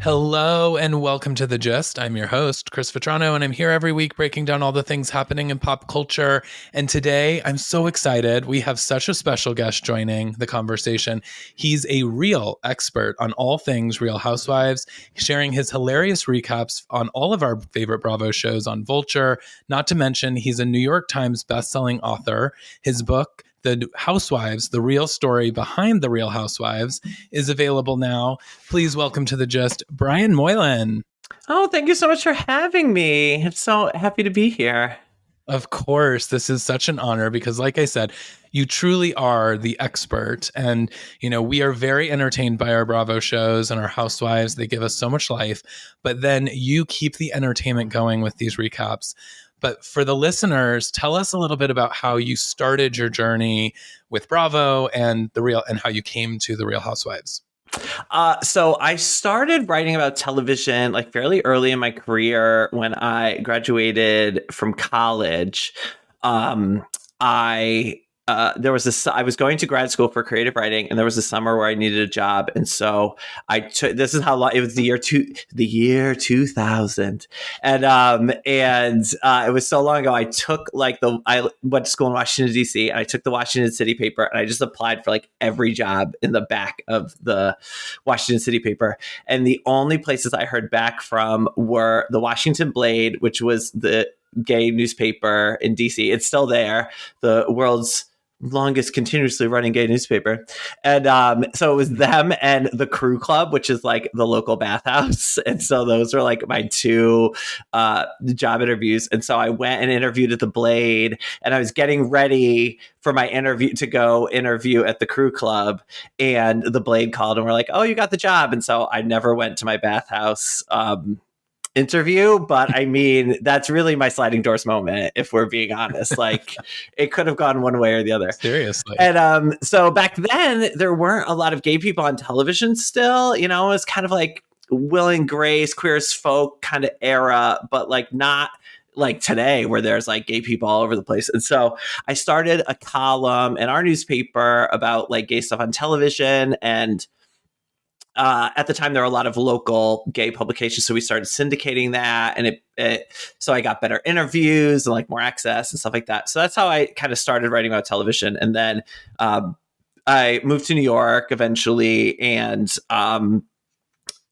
Hello and welcome to The Gist. I'm your host, Chris Vetrano, and I'm here every week breaking down all the things happening in pop culture. And today I'm so excited. We have such a special guest joining the conversation. He's a real expert on all things Real Housewives, sharing his hilarious recaps on all of our favorite Bravo shows on Vulture. Not to mention, he's a New York Times bestselling author. His book, The Housewives, the real story behind the Real Housewives, is available now. Please welcome to The Gist, Brian Moylan. Oh, thank you so much for having me. I'm so happy to be here. Of course, this is such an honor because, like I said, you truly are the expert. And, we are very entertained by our Bravo shows and our housewives. They give us so much life. But then you keep the entertainment going with these recaps. But for the listeners, tell us a little bit about how you started your journey with Bravo and how you came to the Real Housewives. So I started writing about television like fairly early in my career. When I graduated from college, I was going to grad school for creative writing, and there was a summer where I needed a job, and so I took. This is how long it was. The year 2000, and it was so long ago. I went to school in Washington D.C. and I took the Washington City paper, and I just applied for like every job in the back of the Washington City paper, and the only places I heard back from were the Washington Blade, which was the gay newspaper in DC. It's still there, the world's longest continuously running gay newspaper. And so it was them and the Crew Club, which is like the local bathhouse. And so those were like my two job interviews. And so I went and interviewed at the Blade, and I was getting ready for my interview to go interview at the Crew Club, and the Blade called and were like, "Oh, you got the job." And so I never went to my bathhouse interview, but I mean, that's really my sliding doors moment, if we're being honest. Like, it could have gone one way or the other. Seriously. And so back then, there weren't a lot of gay people on television still. It was kind of like Will and Grace, Queer as Folk kind of era, but like not like today where there's like gay people all over the place. And so I started a column in our newspaper about like gay stuff on television, and at the time, there were a lot of local gay publications, so we started syndicating that, and so I got better interviews and like more access and stuff like that. So that's how I kind of started writing about television, and then I moved to New York eventually, and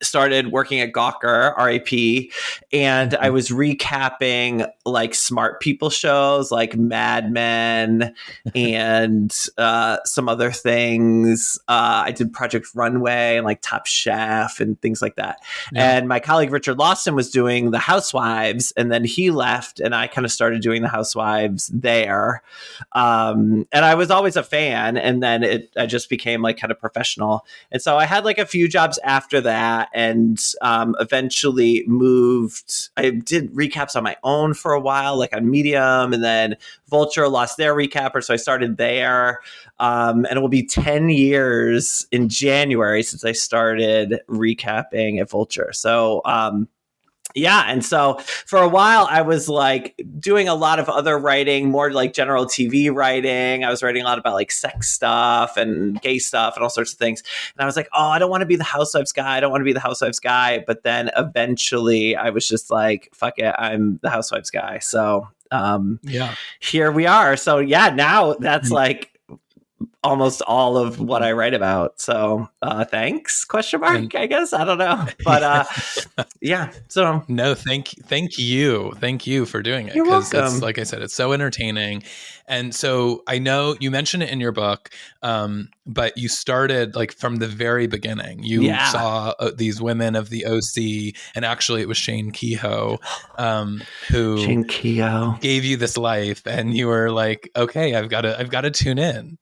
started working at Gawker, RAP, and I was recapping like smart people shows like Mad Men and some other things. I did Project Runway and like Top Chef and things like that. Yeah. And my colleague Richard Lawson was doing The Housewives, and then he left, and I kind of started doing The Housewives there. And I was always a fan, and then I just became like kind of professional. And so I had like a few jobs after that, and eventually moved. I did recaps on my own for a while, like on Medium, and then Vulture lost their recapper, so I started there. And it will be 10 years in January since I started recapping at Vulture. So yeah. And so for a while, I was like doing a lot of other writing, more like general TV writing. I was writing a lot about like sex stuff and gay stuff and all sorts of things. And I was like, oh, I don't want to be the Housewives guy. I don't want to be the Housewives guy. But then eventually I was just like, fuck it, I'm the Housewives guy. So here we are. So yeah, now that's like almost all of what I write about. So thanks, question mark, I guess. I don't know. But yeah. So no, thank you for doing it. You're welcome. Like I said, it's so entertaining. And so I know you mentioned it in your book, but you started like from the very beginning. You saw these women of the OC, and actually it was Shane Kehoe who gave you this life, and you were like, okay, I've got to tune in.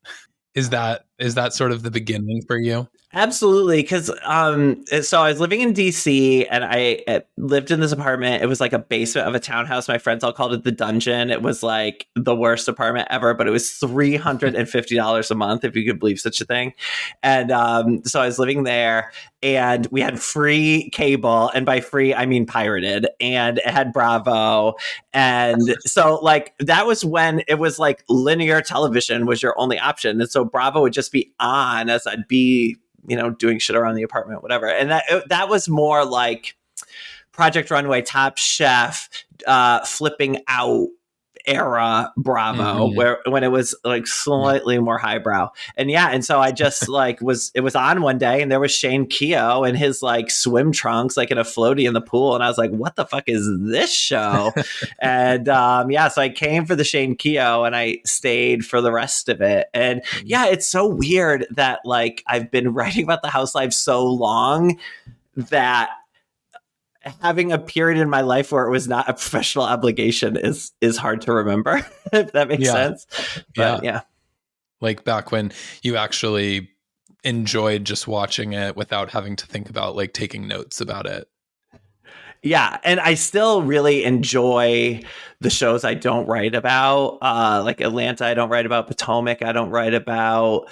Is that sort of the beginning for you? Absolutely. Because so I was living in DC, and I lived in this apartment. It was like a basement of a townhouse. My friends all called it the dungeon. It was like the worst apartment ever, but it was $350 a month, if you could believe such a thing. And so I was living there, and we had free cable. And by free, I mean pirated. And it had Bravo. And so like that was when it was like linear television was your only option. And so Bravo would just be on as I'd be doing shit around the apartment, whatever. And that was more like Project Runway, Top Chef, Flipping Out era Bravo, when it was like slightly more highbrow. And so I just like it was on one day, and there was Shane Keogh in his like swim trunks, like in a floaty in the pool, and I was like, what the fuck is this show? And so I came for the Shane Keogh, and I stayed for the rest of it. And it's so weird that like I've been writing about the Housewives so long that having a period in my life where it was not a professional obligation is hard to remember, if that makes sense. But like back when you actually enjoyed just watching it without having to think about like taking notes about it. Yeah, and I still really enjoy the shows I don't write about, like Atlanta I don't write about, Potomac I don't write about,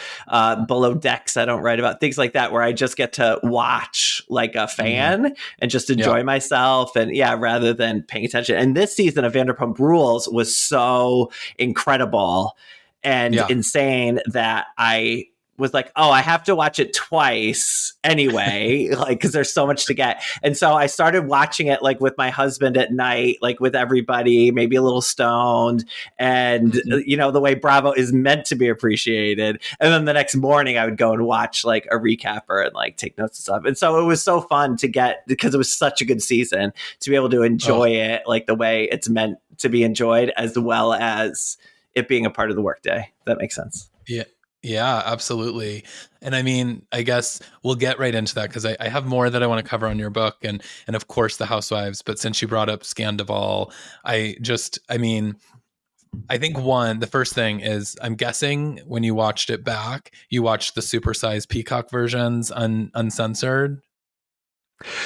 Below Decks I don't write about, things like that, where I just get to watch like a fan and just enjoy myself, and rather than paying attention. And this season of Vanderpump Rules was so incredible and insane that I was like, oh, I have to watch it twice anyway, like, because there's so much to get. And so I started watching it like with my husband at night, like with everybody, maybe a little stoned, and the way Bravo is meant to be appreciated. And then the next morning I would go and watch like a recapper and like take notes and stuff. And so it was so fun to get, because it was such a good season, to be able to enjoy it like the way it's meant to be enjoyed, as well as it being a part of the workday. If that makes sense. Yeah. Yeah, absolutely. And I mean, I guess we'll get right into that, because I have more that I want to cover on your book, and of course the Housewives. But since you brought up Scandival, I think the first thing is, I'm guessing when you watched it back, you watched the supersized Peacock versions uncensored.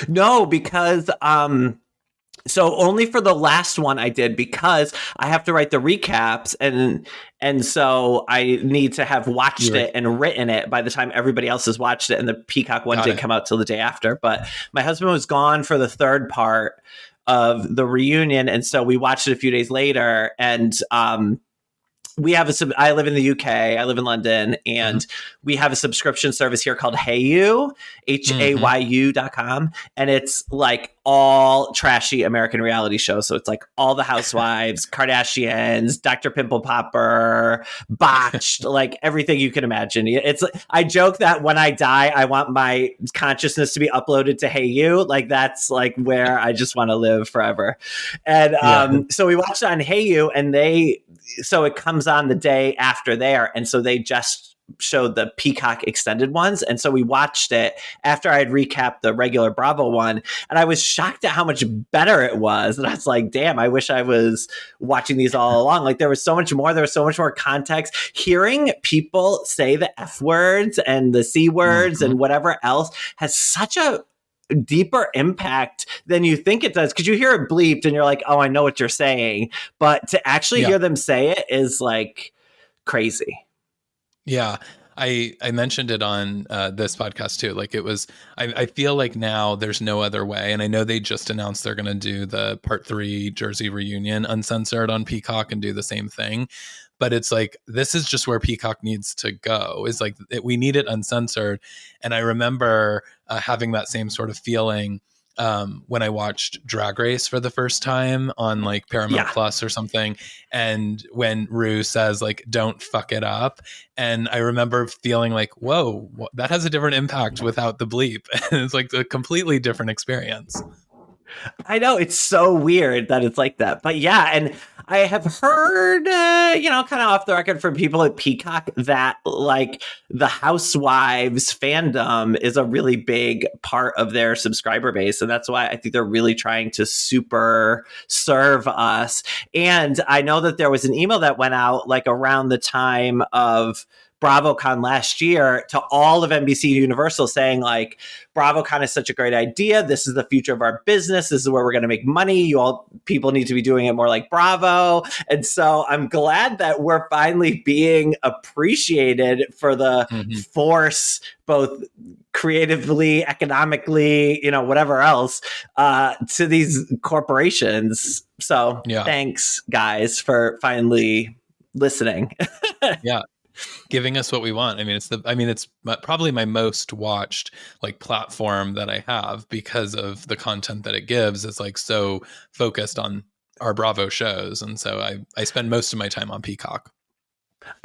No, because so only for the last one I did, because I have to write the recaps, and so I need to have watched it and written it by the time everybody else has watched it. And the Peacock one didn't come out till the day after. But my husband was gone for the third part of the reunion, and so we watched it a few days later. And we have I live in the UK, I live in London, and we have a subscription service here called HeyYou, HAYU.com. And it's like all trashy American reality shows. So it's like all the Housewives, Kardashians, Dr. Pimple Popper, Botched, like everything you can imagine. It's, I joke that when I die, I want my consciousness to be uploaded to HeyYou. Like that's like where I just want to live forever. And so we watched it on HeyYou, and so it comes on the day after there. And so they just showed the Peacock extended ones. And so we watched it after I had recapped the regular Bravo one. And I was shocked at how much better it was. And I was like, damn, I wish I was watching these all along. Like there was so much more. There was so much more context. Hearing people say the F words and the C words and whatever else has such a deeper impact than you think it does, because you hear it bleeped and you're like, oh, I know what you're saying, but to actually hear them say it is like crazy. Yeah, I mentioned it on this podcast too. Like it was, I feel like now there's no other way. And I know they just announced they're going to do the part 3 Jersey reunion uncensored on Peacock and do the same thing. But it's like, this is just where Peacock needs to go. Is like, we need it uncensored. And I remember having that same sort of feeling when I watched Drag Race for the first time on like Paramount Plus or something. And when Rue says like, don't fuck it up. And I remember feeling like, whoa, that has a different impact without the bleep. And it's like a completely different experience. I know, it's so weird that it's like that. But yeah, and I have heard, kind of off the record from people at Peacock that like the Housewives fandom is a really big part of their subscriber base. And that's why I think they're really trying to super serve us. And I know that there was an email that went out like around the time of BravoCon last year to all of NBC Universal saying like, BravoCon is such a great idea. This is the future of our business. This is where we're going to make money. You all people need to be doing it more like Bravo. And so I'm glad that we're finally being appreciated for the force, both creatively, economically, whatever else, to these corporations. So thanks guys for finally listening. Yeah. giving us what we want. It's probably my most watched like platform that I have because of the content that it gives. It's like so focused on our Bravo shows. And so I spend most of my time on Peacock.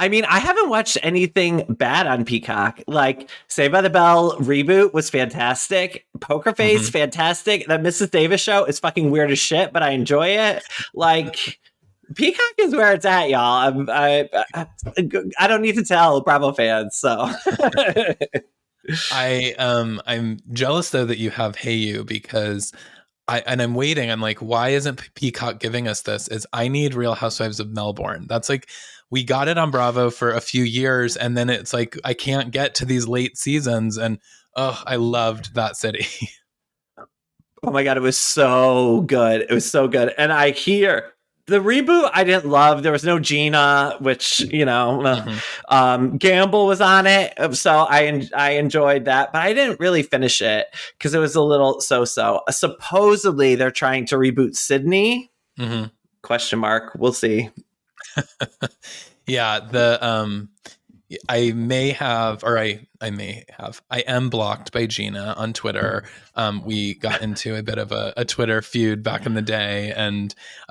I mean, I haven't watched anything bad on Peacock. Like Saved by the Bell reboot was fantastic. Poker Face, fantastic. That Mrs. Davis show is fucking weird as shit, but I enjoy it. Like Peacock is where it's at, y'all. I don't need to tell Bravo fans. So I'm jealous though that you have Hey You, because I'm waiting. I'm like, why isn't Peacock giving us this? I need Real Housewives of Melbourne. That's like, we got it on Bravo for a few years, and then it's like I can't get to these late seasons. And I loved that city. Oh my God, it was so good. It was so good. And I hear the reboot I didn't love. There was no Gina, which, Gamble was on it. So I enjoyed that, but I didn't really finish it because it was a little so-so. Supposedly they're trying to reboot Sydney. Question mark. We'll see. Yeah, I am blocked by Gina on Twitter. We got into a bit of a Twitter feud back in the day,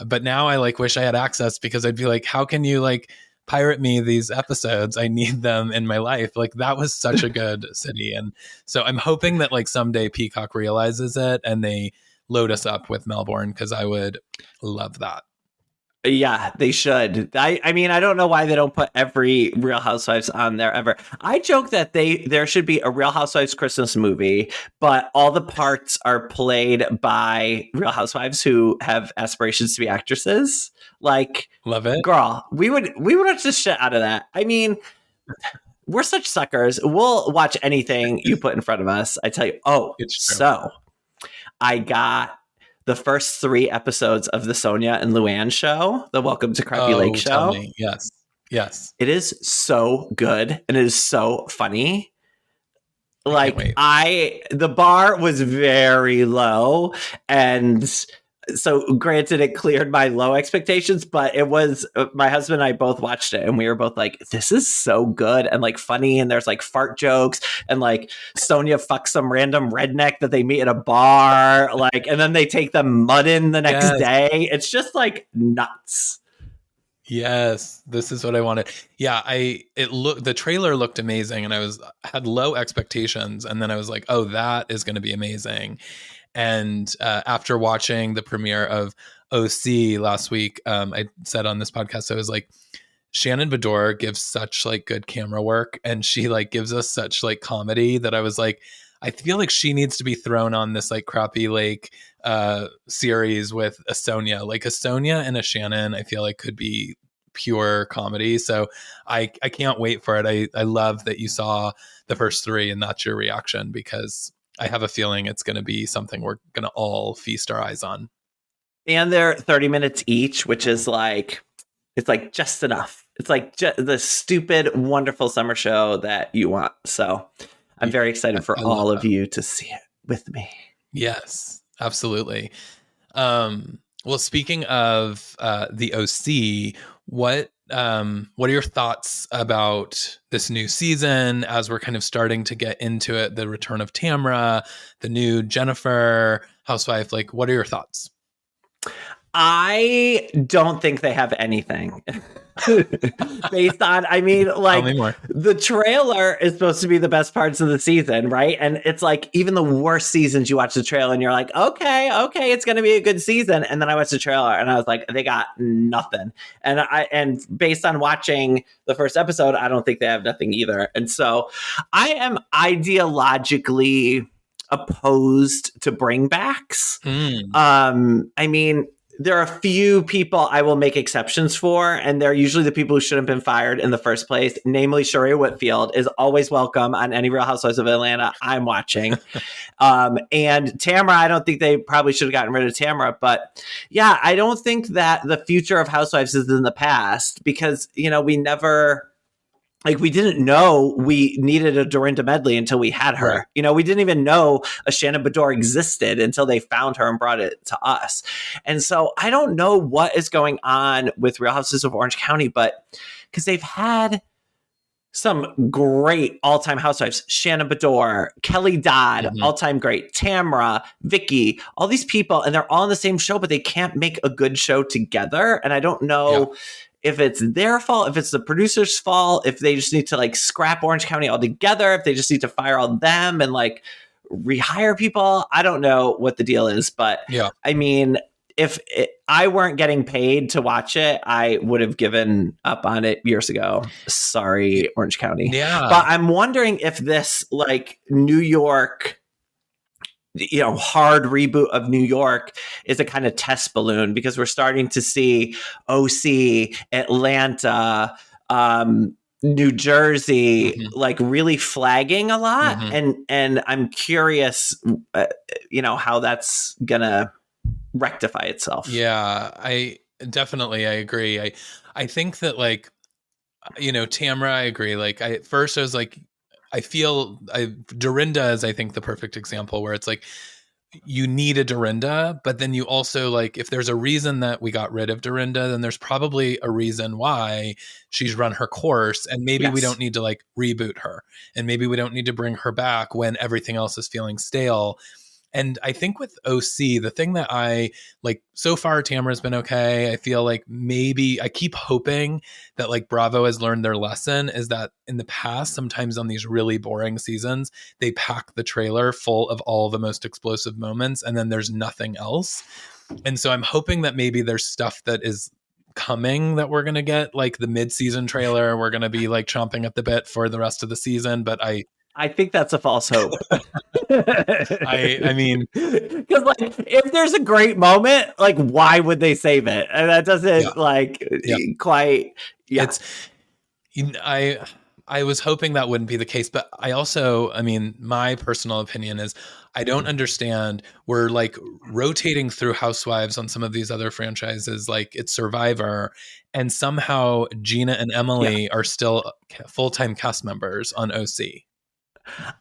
but now I like wish I had access, because I'd be like, how can you like pirate me these episodes? I need them in my life. Like, that was such a good city. And so I'm hoping that like someday Peacock realizes it and they load us up with Melbourne, because I would love that. Yeah, they should. I mean, I don't know why they don't put every Real Housewives on there ever. I joke that there should be a Real Housewives Christmas movie, but all the parts are played by Real Housewives who have aspirations to be actresses. Like, love it, girl. We would watch the shit out of that. I mean, we're such suckers. We'll watch anything you put in front of us. I tell you. Oh, so I got the first 3 episodes of the Sonia and Luann show, the Welcome to Crappy Lake show. Tell me. Yes. It is so good and it is so funny. Like, the bar was very low, and so granted it cleared my low expectations, but it was, my husband and I both watched it and we were both like, this is so good and like funny, and there's like fart jokes, and like Sonia fucks some random redneck that they meet at a bar, like, and then they take them mudding the next day. It's just like nuts. Yes, this is what I wanted. Yeah, the trailer looked amazing, and I had low expectations, and then I was like, oh, that is going to be amazing. And after watching the premiere of OC last week, I said on this podcast, I was like, Shannon Beador gives such like good camera work, and she like gives us such like comedy, that I was like, I feel like she needs to be thrown on this like Crappy Lake series with a Sonia. Like a Sonia and a Shannon, I feel like could be pure comedy. So I can't wait for it. I love that you saw the first 3 and that's your reaction, because I have a feeling it's going to be something we're going to all feast our eyes on. And they're 30 minutes each, which is like, it's like just enough. It's like the stupid, wonderful summer show that you want. So I'm very excited for all of you to see it with me. Yes, absolutely. Well, speaking of the OC, what are your thoughts about this new season as we're kind of starting to get into it? The return of Tamra, the new Jennifer housewife. Like, what are your thoughts? I don't think they have anything based on, I mean, like the trailer is supposed to be the best parts of the season, right? And it's like, even the worst seasons, you watch the trailer and you're like, okay, it's going to be a good season. And then I watched the trailer and I was like, they got nothing. And based on watching the first episode, I don't think they have nothing either. And so I am ideologically opposed to bringbacks. I mean, there are a few people I will make exceptions for, and they're usually the people who shouldn't have been fired in the first place. Namely, Sharia Whitfield is always welcome on any Real Housewives of Atlanta I'm watching. And Tamra, I don't think they probably should have gotten rid of Tamra. But yeah, I don't think that the future of Housewives is in the past, because, we never... Like, we didn't know we needed a Dorinda Medley until we had her. Right. We didn't even know a Shannon Beador existed until they found her and brought it to us. And so I don't know what is going on with Real Houses of Orange County, but because they've had some great all-time housewives. Shannon Bedore, Kelly Dodd, all-time great. Tamra, Vicky, all these people, and they're all on the same show, but they can't make a good show together. And I don't know if it's their fault, if it's the producer's fault, if they just need to like scrap Orange County altogether, if they just need to fire all them and like rehire people. I don't know what the deal is, but I mean, if I weren't getting paid to watch it, I would have given up on it years ago. Sorry, Orange County. Yeah. But I'm wondering if this like New York, you know, hard reboot of New York is a kind of test balloon, because we're starting to see OC, Atlanta, New Jersey, like really flagging a lot. And I'm curious, you know, how that's gonna rectify itself. Yeah, I agree. I think that, like, you know, Tamra, I agree. Like, at first I was like, I feel Dorinda is, I think, the perfect example where it's like, you need a Dorinda, but then you also, like, if there's a reason that we got rid of Dorinda, then there's probably a reason why she's run her course, and maybe we don't need to like reboot her, and maybe we don't need to bring her back when everything else is feeling stale. And I think with OC, the thing that I like so far, Tamara's been okay. I feel like maybe I keep hoping that like Bravo has learned their lesson, is that in the past, sometimes on these really boring seasons, they pack the trailer full of all the most explosive moments and then there's nothing else. And so I'm hoping that maybe there's stuff that is coming that we're going to get, like the mid-season trailer. We're going to be like chomping at the bit for the rest of the season. But I think that's a false hope. I mean, because like, if there's a great moment, like, why would they save it? And that doesn't quite. Yeah, it's. I was hoping that wouldn't be the case, but I also, I mean, my personal opinion is I don't understand. We're like rotating through Housewives on some of these other franchises, like it's Survivor, and somehow Gina and Emily are still full-time cast members on OC.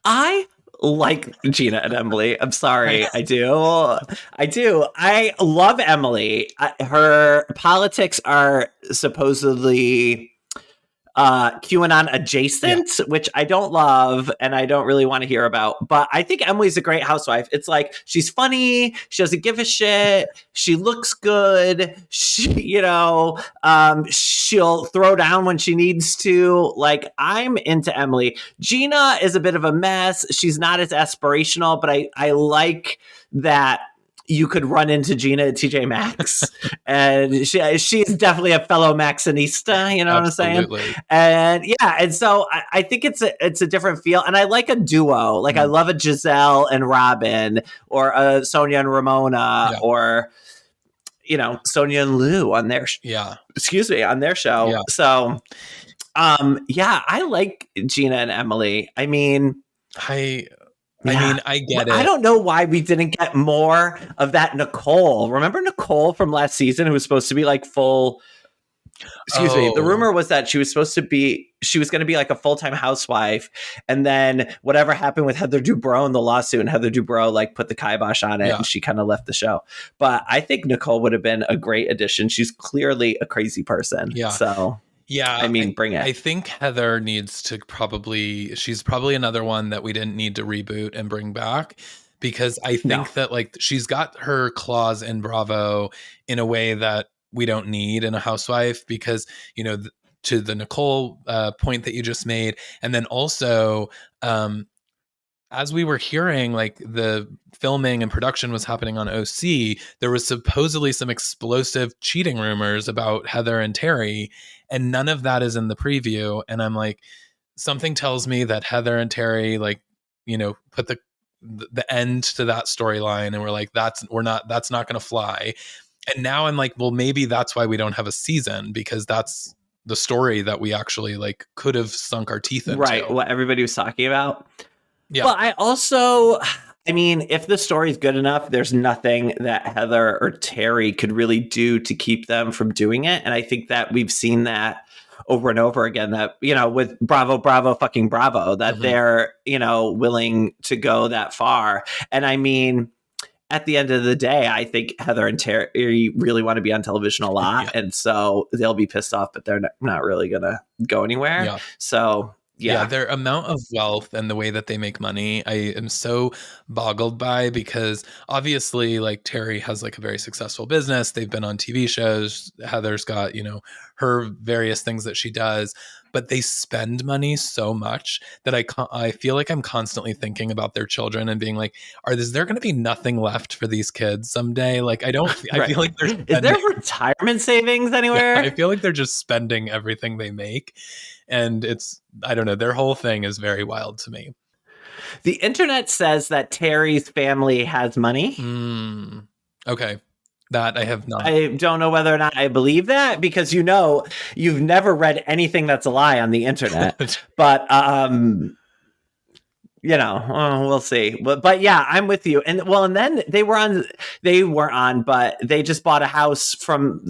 I like Gina and Emily. I'm sorry. I do. I love Emily. Her politics are supposedly QAnon adjacent, which I don't love and I don't really want to hear about. But I think Emily's a great housewife. It's like, she's funny. She doesn't give a shit. She looks good. She, you know, she'll throw down when she needs to. Like, I'm into Emily. Gina is a bit of a mess. She's not as aspirational, but I like that you could run into Gina at TJ Maxx, and she's definitely a fellow Maxinista, you know Absolutely. what I'm saying? And yeah, and so I think it's a different feel, and I like a duo. Like I love a Giselle and Robin, or a Sonia and Ramona, or you know, Sonia and Lou on their on their show. Yeah. So I like Gina and Emily. I mean, I get it. I don't know why we didn't get more of that Nicole. Remember Nicole from last season, who was supposed to be like full. Excuse me. The rumor was that she was going to be like a full-time housewife. And then whatever happened with Heather Dubrow and the lawsuit, and Heather Dubrow like put the kibosh on it, and she kind of left the show. But I think Nicole would have been a great addition. She's clearly a crazy person. Yeah. So. Yeah, I mean, bring it. I think Heather needs to she's probably another one that we didn't need to reboot and bring back, because I think that like she's got her claws in Bravo in a way that we don't need in a housewife, because, you know, to the Nicole point that you just made. And then also, as we were hearing, like the filming and production was happening on OC, there was supposedly some explosive cheating rumors about Heather and Terry, and none of that is in the preview. And I'm like, something tells me that Heather and Terry, like, you know, put the end to that storyline, and we're like, that's not going to fly. And now I'm like, well, maybe that's why we don't have a season, because that's the story that we actually like could have sunk our teeth into. Right, what everybody was talking about. Yeah. But I mean, if the story is good enough, there's nothing that Heather or Terry could really do to keep them from doing it. And I think that we've seen that over and over again, that, you know, with Bravo, fucking Bravo, that they're, you know, willing to go that far. And I mean, at the end of the day, I think Heather and Terry really want to be on television a lot. And so they'll be pissed off, but they're not really going to go anywhere. Yeah. So Yeah, Yeah. their amount of wealth and the way that they make money, I am so boggled by because obviously, like Terry has like a very successful business. They've been on TV shows. Heather's got, her various things that she does, but they spend money so much that I feel like I'm constantly thinking about their children and being like, is there going to be nothing left for these kids someday? Like, I Right. feel like they're Is there spending. retirement savings Yeah, I anywhere? feel like they're just spending everything they make. And I don't know, their whole thing is very wild to me. The internet says that Terry's family has money. Okay. That I have not. I don't know whether or not I believe that because you've never read anything that's a lie on the internet. But we'll see. But yeah, I'm with you. And then they were on, but they just bought a house from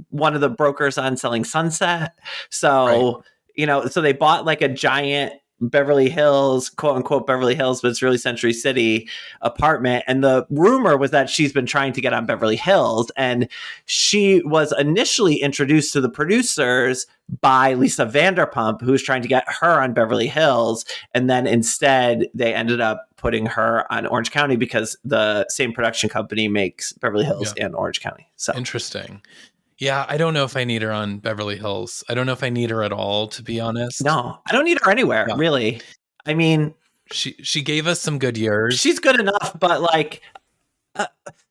one of the brokers on Selling Sunset. So, Right. So they bought like a giant Beverly Hills, quote unquote Beverly Hills, but it's really Century City apartment. And the rumor was that she's been trying to get on Beverly Hills. And she was initially introduced to the producers by Lisa Vanderpump, who was trying to get her on Beverly Hills. And then instead, they ended up putting her on Orange County because the same production company makes Beverly Hills and Orange County. So interesting. Yeah, I don't know if I need her on Beverly Hills. I don't know if I need her at all, to be honest. No, I don't need her anywhere, really. I mean, she gave us some good years. She's good enough, but like,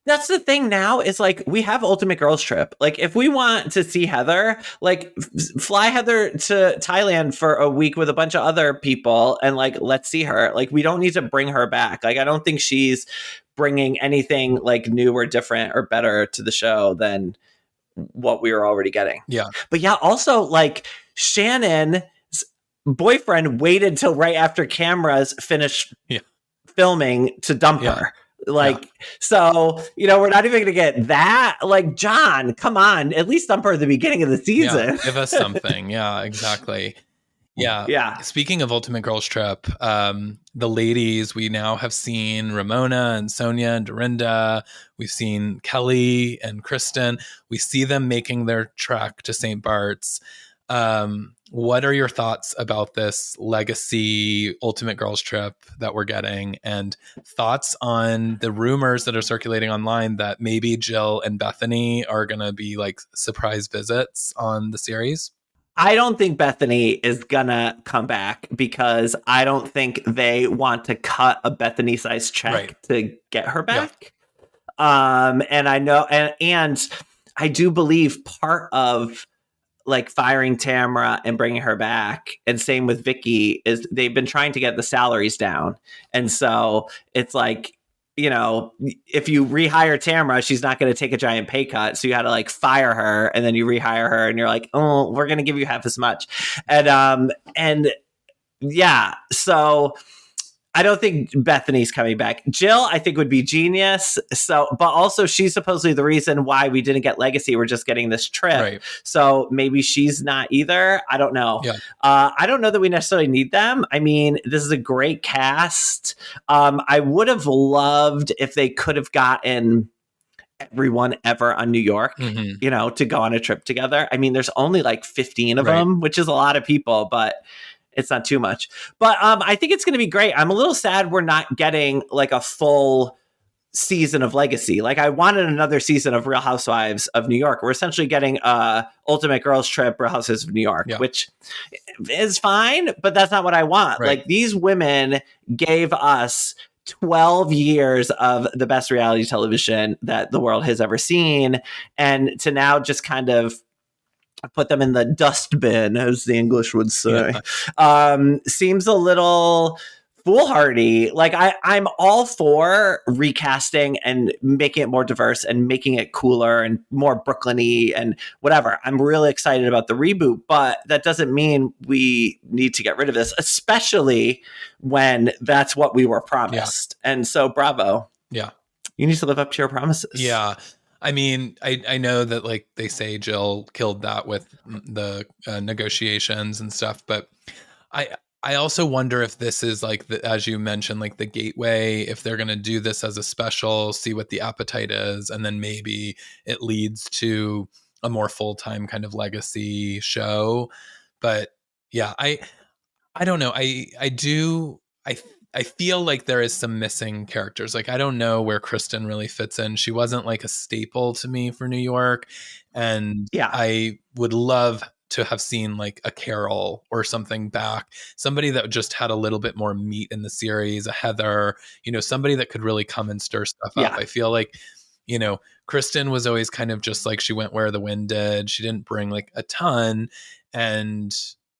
that's the thing now is like we have Ultimate Girls Trip. Like if we want to see Heather, like fly Heather to Thailand for a week with a bunch of other people and like let's see her. Like we don't need to bring her back. Like I don't think she's bringing anything like new or different or better to the show than what we were already getting. Yeah. But yeah, also like Shannon's boyfriend waited till right after cameras finished filming to dump her. Like, so, we're not even going to get that. Like, John, come on, at least dump her at the beginning of the season. Yeah, give us something. Yeah, exactly. Yeah. Yeah. Speaking of Ultimate Girls Trip, the ladies, we now have seen Ramona and Sonia and Dorinda. We've seen Kelly and Kristen. We see them making their trek to St. Bart's. What are your thoughts about this legacy Ultimate Girls Trip that we're getting, and thoughts on the rumors that are circulating online that maybe Jill and Bethany are going to be like surprise visits on the series? I don't think Bethany is gonna come back because I don't think they want to cut a Bethany size check to get her back. And I know, and I do believe part of like firing Tamara and bringing her back, and same with Vicky, is they've been trying to get the salaries down. And so it's like, if you rehire Tamara, she's not going to take a giant pay cut. So you had to like fire her and then you rehire her and you're like, oh, we're going to give you half as much. And yeah, so I don't think Bethany's coming back. Jill, I think would be genius. So, but also she's supposedly the reason why we didn't get Legacy. We're just getting this trip. Right. So maybe she's not either. I don't know. Yeah. I don't know that we necessarily need them. I mean, this is a great cast. I would have loved if they could have gotten everyone ever on New York, to go on a trip together. I mean, there's only like 15 of them, which is a lot of people, but it's not too much. But I think it's going to be great. I'm a little sad we're not getting like a full season of Legacy. Like I wanted another season of Real Housewives of New York. We're essentially getting Ultimate Girls Trip, Real Housewives of New York, which is fine, but that's not what I want. Like these women gave us 12 years of the best reality television that the world has ever seen. And to now just kind of put them in the dustbin, as the English would say, seems a little foolhardy. Like I'm all for recasting and making it more diverse and making it cooler and more Brooklyn-y and whatever. I'm really excited about the reboot, but that doesn't mean we need to get rid of this, especially when that's what we were promised. And so bravo. Yeah. You need to live up to your promises. Yeah. I mean, I know that like they say Jill killed that with the negotiations and stuff, but I also wonder if this is like, as you mentioned, like the gateway, if they're going to do this as a special, see what the appetite is, and then maybe it leads to a more full-time kind of legacy show. But yeah, I don't know. I do. I feel like there is some missing characters. Like I don't know where Kristen really fits in. She wasn't like a staple to me for New York, and Yeah. I would love to have seen like a Carol or something back. Somebody that just had a little bit more meat in the series, a Heather, somebody that could really come and stir stuff up. Yeah. I feel like, Kristen was always kind of just like she went where the wind did. She didn't bring like a ton, and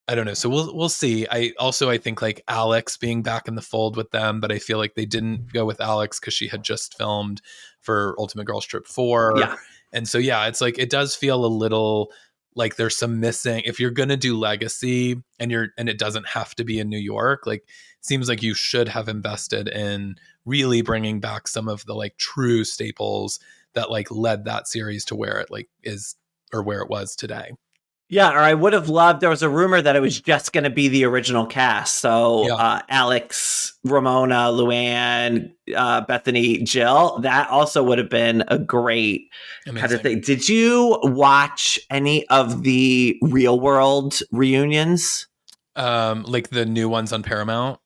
I don't know. So we'll see. I think like Alex being back in the fold with them, but I feel like they didn't go with Alex because she had just filmed for Ultimate Girls Trip 4. Yeah. And so yeah, it's like it does feel a little like there's some missing. If you're gonna do legacy and it doesn't have to be in New York, like seems like you should have invested in really bringing back some of the like true staples that like led that series to where it like is or where it was today. Yeah, or I would have loved. There was a rumor that it was just going to be the original cast. So Yeah. Alex, Ramona, Luann, Bethany, Jill. That also would have been a great Amazing. kind of thing. Did you watch any of the Real World reunions? Like the new ones on Paramount?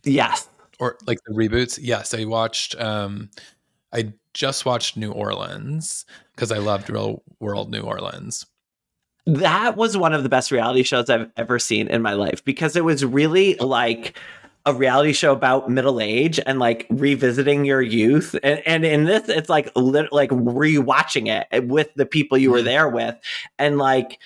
Yes. Or like the reboots? Yes, I watched. I just watched New Orleans because I loved Real World New Orleans. That was one of the best reality shows I've ever seen in my life because it was really like a reality show about middle age and like revisiting your youth. And in this, it's like like rewatching it with the people you were there with, and like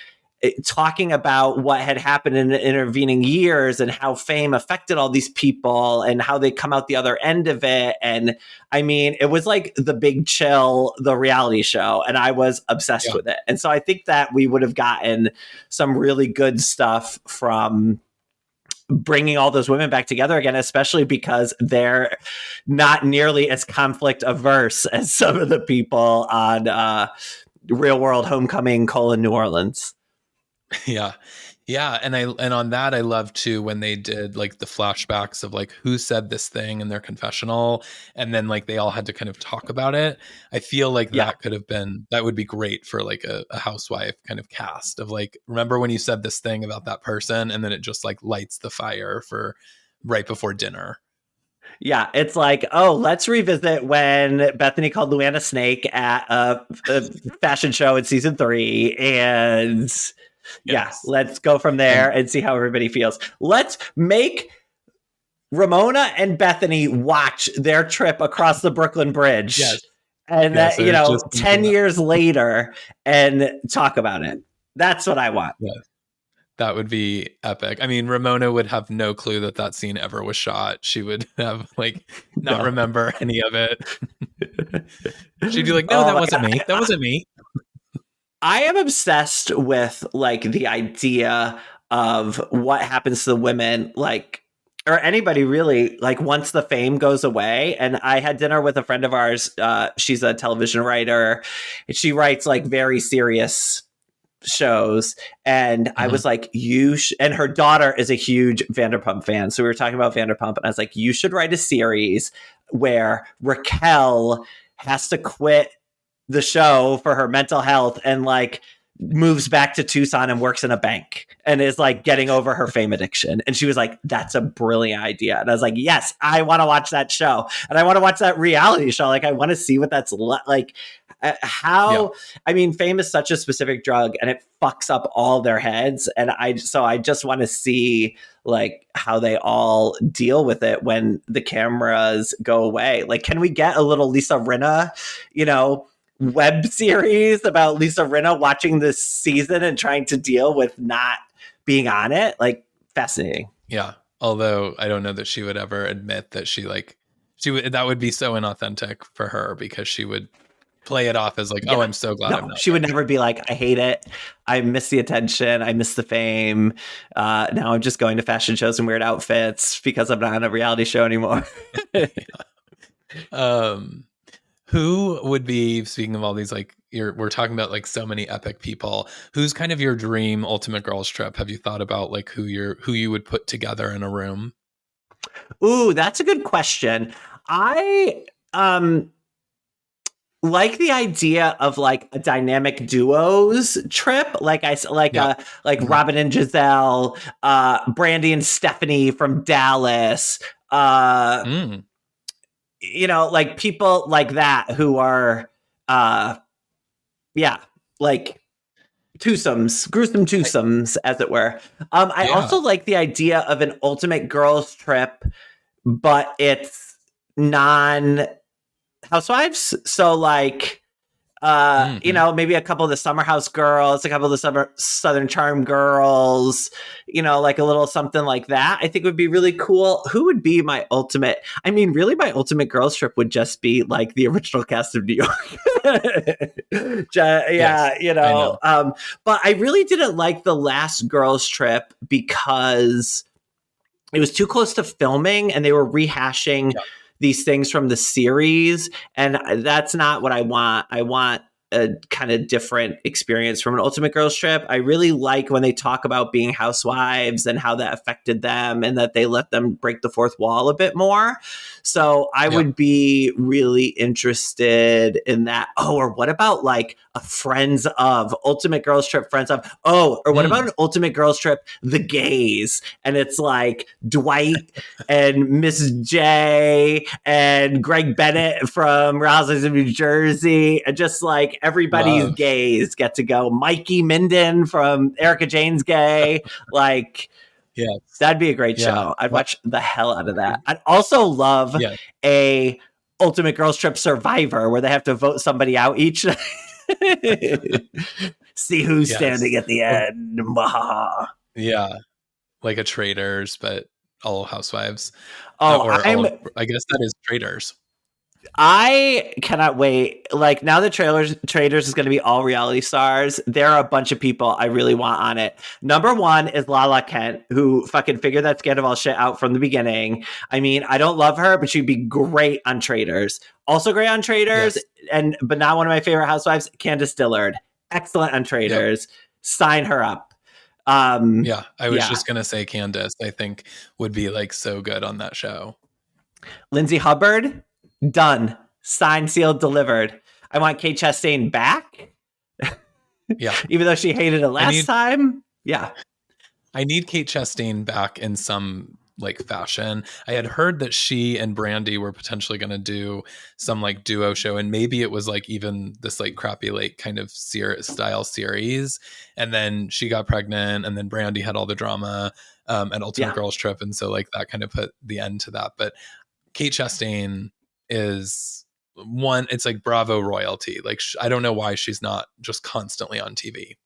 talking about what had happened in the intervening years and how fame affected all these people and how they come out the other end of it. And I mean, it was like The Big Chill, the reality show, and I was obsessed with it. And so I think that we would have gotten some really good stuff from bringing all those women back together again, especially because they're not nearly as conflict averse as some of the people on Real World Homecoming: New Orleans. Yeah. Yeah. And on that, I love too when they did like the flashbacks of like who said this thing in their confessional. And then like they all had to kind of talk about it. I feel like that would be great for like a housewife kind of cast of like, remember when you said this thing about that person? And then it just like lights the fire for right before dinner. Yeah, it's like, oh, let's revisit when Bethany called Luann a snake at a fashion show in season 3. And let's go from there and see how everybody feels. Let's make Ramona and Bethany watch their trip across the Brooklyn Bridge. Yes. And 10 years later and talk about it. That's what I want. Yes. That would be epic. I mean, Ramona would have no clue that scene ever was shot. She would have like not remember any of it. She'd be like, no, that wasn't me. That wasn't me. I am obsessed with like the idea of what happens to the women, like, or anybody really, like once the fame goes away. And I had dinner with a friend of ours. She's a television writer. She writes like very serious shows, and I was like, and her daughter is a huge Vanderpump fan, so we were talking about Vanderpump, and I was like, you should write a series where Raquel has to quit the show for her mental health and like moves back to Tucson and works in a bank and is like getting over her fame addiction. And she was like, that's a brilliant idea. And I was like, yes, I want to watch that show, and I want to watch that reality show. Like, I want to see what that's like. I mean, fame is such a specific drug and it fucks up all their heads. And I just want to see like how they all deal with it when the cameras go away. Like, can we get a little Lisa Rinna, web series about Lisa Rinna watching this season and trying to deal with not being on it? Like, fascinating. Yeah. Although I don't know that she would ever admit that that would be so inauthentic for her, because she would play it off as like, oh, I'm so glad I'm not. She would never be like, I hate it. I miss the attention. I miss the fame. Now I'm just going to fashion shows in weird outfits because I'm not on a reality show anymore. Who would be, speaking of all these, like we're talking about like so many epic people, who's kind of your dream Ultimate Girls Trip? Have you thought about like who you would put together in a room? Ooh, that's a good question. like the idea of like a dynamic duos trip, like Yeah. like Robin and Giselle, Brandy and Stephanie from Dallas, Mm. you know, like people like that who are, yeah, like twosomes, gruesome twosomes, as it were. I Yeah. also like the idea of an ultimate girls trip, but it's non housewives. So like, you Hmm. know, maybe a couple of the Summer House girls, a couple of the Southern Charm girls, you know, like a little something like that. I think would be really cool. Who would be my ultimate? I mean, really, my ultimate girls trip would just be like the original cast of New York. Yes, Yeah, you I know. know. But I really didn't like the last girls trip because it was too close to filming and they were rehashing Yeah. these things from the series, and that's not what I want. I want a kind of different experience from an Ultimate Girls Trip. I really like when they talk about being housewives and how that affected them and that they let them break the fourth wall a bit more. So I Yeah. would be really interested in that. Oh, or what about like a Friends of Ultimate Girls Trip, Friends of? Oh, or what about Mm. an Ultimate Girls Trip, The Gays? And it's like Dwight and Miss J and Greg Bennett from Real Housewives of New Jersey, and just like everybody's Love. gays get to go. Mikey Minden from Erica Jane's Gay, like Yes. that'd be a great Yeah. show. I'd Well, watch the hell out of that. I'd also love yeah. a Ultimate Girls Trip Survivor where they have to vote somebody out each night. See who's Yes. standing at the Well, end. yeah. Like a Traders, but all housewives. Oh, Or all of, I guess that is Traders. I cannot wait. Like now the Traders is going to be all reality stars. There are a bunch of people I really want on it. Number one is Lala Kent, who fucking figured that Scandival shit out from the beginning. I mean, I don't love her, but she'd be great on Traders. Also great on Traders, Yes. but not one of my favorite housewives, Candace Dillard. Excellent on Yep. Traders. Sign her up. Yeah. I was Yeah. just going to say Candace, I think would be like so good on that show. Lindsay Hubbard, done. Signed, sealed, delivered. I want Kate Chastain back. Yeah. Even though she hated it last time. Yeah. I need Kate Chastain back in some like fashion. I had heard that she and Brandy were potentially going to do some like duo show, and maybe it was like even this like crappy like kind of style series. And then she got pregnant, and then Brandy had all the drama at Ultimate Girls Trip, and so like that kind of put the end to that. But Kate Chastain is one. It's like Bravo royalty. Like I don't know why she's not just constantly on TV.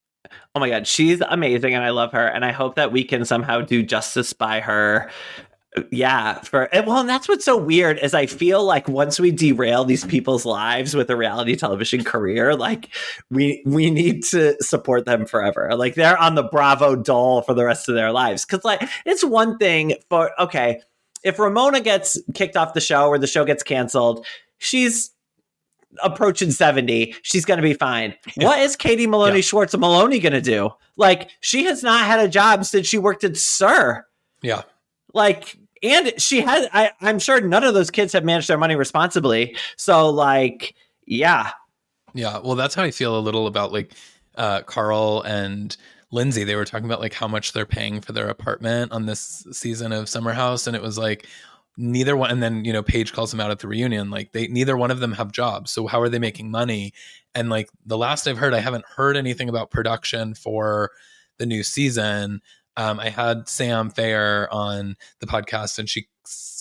Oh my God, she's amazing and I love her. And I hope that we can somehow do justice by her. Yeah. And that's what's so weird is I feel like once we derail these people's lives with a reality television career, like we need to support them forever. Like they're on the Bravo dole for the rest of their lives. Cause like it's one thing for, okay, if Ramona gets kicked off the show or the show gets canceled, she's approaching 70, she's going to be fine. What is Katie Maloney Schwartz Maloney going to do? Like, she has not had a job since she worked at SUR. Yeah. Like, and she has, I'm sure none of those kids have managed their money responsibly. So, like, yeah. Yeah. Well, that's how I feel a little about like Carl and Lindsay. They were talking about like how much they're paying for their apartment on this season of Summer House. And it was like, neither one, and then Paige calls them out at the reunion, like neither one of them have jobs, so how are they making money? And like the last I've heard, I haven't heard anything about production for the new season. I had Sam Fair on the podcast, and she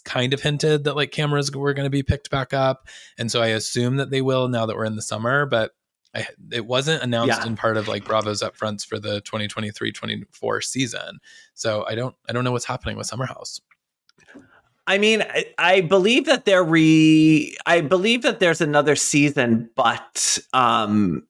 kind of hinted that like cameras were going to be picked back up, and so I assume that they will now that we're in the summer, but it wasn't announced in part of like Bravo's upfronts for the 2023-24 season, so I don't know what's happening with Summer House. I mean, I believe that I believe that there's another season, but I